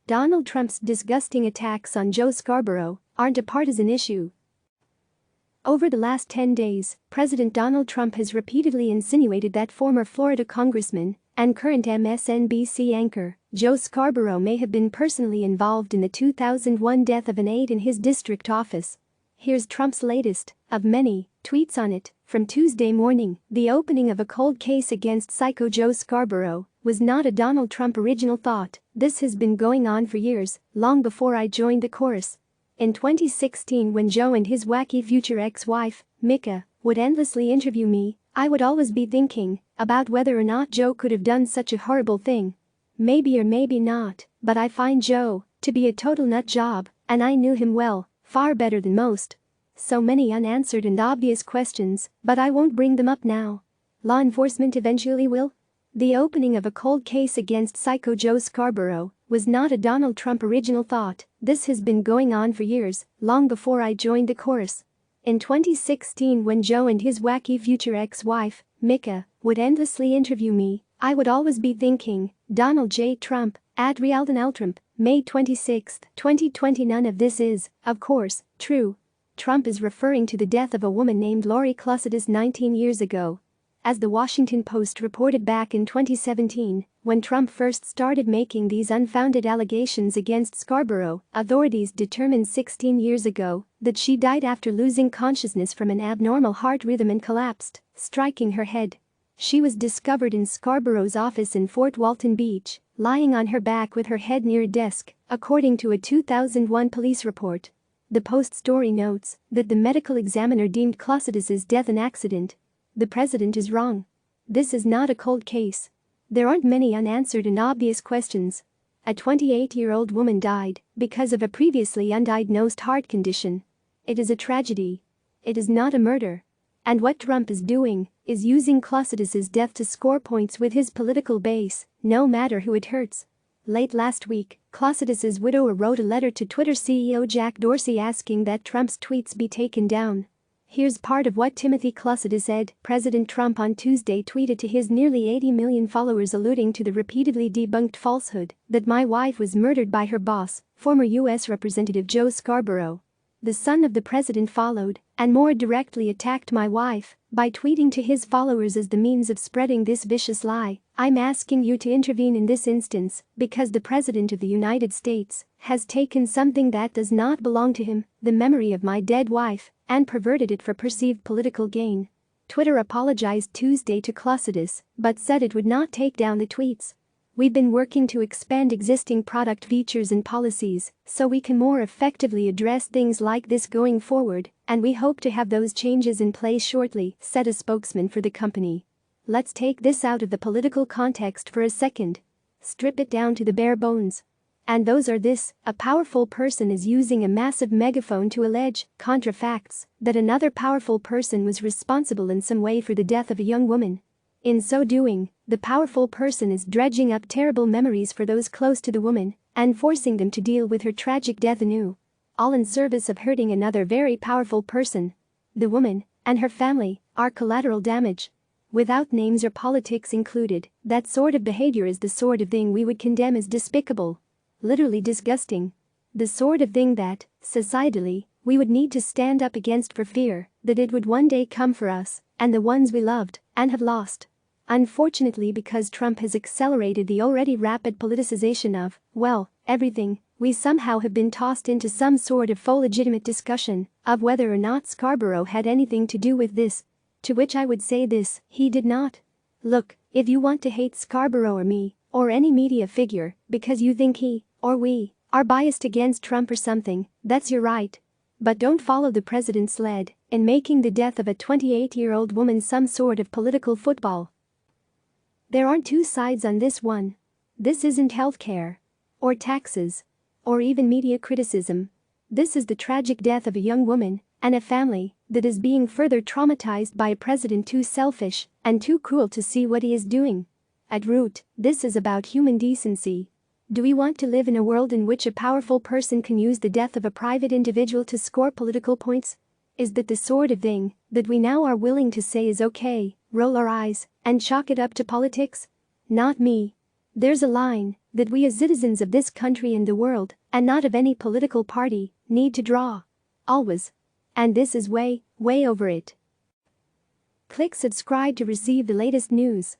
Donald Trump's disgusting attacks on Joe Scarborough aren't a partisan issue. Over the last 10 days, President Donald Trump has repeatedly insinuated that former Florida congressman and current MSNBC anchor Joe Scarborough may have been personally involved in the 2001 death of an aide in his district office. Here's Trump's latest, of many, tweets on it. From Tuesday morning, the opening of a cold case against Psycho Joe Scarborough was not a Donald Trump original thought. This has been going on for years, long before I joined the chorus. In 2016, when Joe and his wacky future ex-wife, Mika, would endlessly interview me, I would always be thinking about whether or not Joe could have done such a horrible thing. Maybe or maybe not, but I find Joe to be a total nut job, and I knew him well, far better than most. So many unanswered and obvious questions, but I won't bring them up now. Law enforcement eventually will. The opening of a cold case against Psycho Joe Scarborough was not a Donald Trump original thought. This has been going on for years, long before I joined the chorus. In 2016, when Joe and his wacky future ex-wife, Mika, would endlessly interview me, I would always be thinking, Donald J. Trump, at Trump, May 26, 2020. None of this is, of course, true. Trump is referring to the death of a woman named Lori Clusitis 19 years ago. As the Washington Post reported back in 2017, when Trump first started making these unfounded allegations against Scarborough, authorities determined 16 years ago that she died after losing consciousness from an abnormal heart rhythm and collapsed, striking her head. She was discovered in Scarborough's office in Fort Walton Beach, lying on her back with her head near a desk, according to a 2001 police report. The Post story notes that the medical examiner deemed Clusitis' death an accident. The president is wrong. This is not a cold case. There aren't many unanswered and obvious questions. A 28-year-old woman died because of a previously undiagnosed heart condition. It is a tragedy. It is not a murder. And what Trump is doing is using Clusitis' death to score points with his political base, no matter who it hurts. Late last week, Clusitis' widower wrote a letter to Twitter CEO Jack Dorsey asking that Trump's tweets be taken down. Here's part of what Timothy Clusitis said. President Trump on Tuesday tweeted to his nearly 80 million followers, alluding to the repeatedly debunked falsehood that my wife was murdered by her boss, former U.S. Representative Joe Scarborough. The son of the president followed and more directly attacked my wife by tweeting to his followers as the means of spreading this vicious lie. I'm asking you to intervene in this instance because the President of the United States has taken something that does not belong to him, the memory of my dead wife, and perverted it for perceived political gain. Twitter apologized Tuesday to Clusitis, but said it would not take down the tweets. We've been working to expand existing product features and policies so we can more effectively address things like this going forward, and we hope to have those changes in place shortly, said a spokesman for the company. Let's take this out of the political context for a second. Strip it down to the bare bones. And those are this: a powerful person is using a massive megaphone to allege, contra facts, that another powerful person was responsible in some way for the death of a young woman. In so doing, the powerful person is dredging up terrible memories for those close to the woman and forcing them to deal with her tragic death anew. All in service of hurting another very powerful person. The woman and her family are collateral damage. Without names or politics included, that sort of behavior is the sort of thing we would condemn as despicable. Literally disgusting. The sort of thing that, societally, we would need to stand up against for fear that it would one day come for us and the ones we loved and have lost. Unfortunately, because Trump has accelerated the already rapid politicization of, well, everything, we somehow have been tossed into some sort of faux legitimate discussion of whether or not Scarborough had anything to do with this. To which I would say this: he did not. Look, if you want to hate Scarborough or me, or any media figure, because you think he, or we, are biased against Trump or something, that's your right. But don't follow the president's lead in making the death of a 28-year-old woman some sort of political football. There aren't two sides on this one. This isn't healthcare, or taxes, or even media criticism. This is the tragic death of a young woman and a family that is being further traumatized by a president too selfish and too cruel to see what he is doing. At root, this is about human decency. Do we want to live in a world in which a powerful person can use the death of a private individual to score political points? Is that the sort of thing that we now are willing to say is okay, roll our eyes, and chalk it up to politics? Not me. There's a line that we as citizens of this country and the world, and not of any political party, need to draw. Always. And this is way over it. Click subscribe to receive the latest news.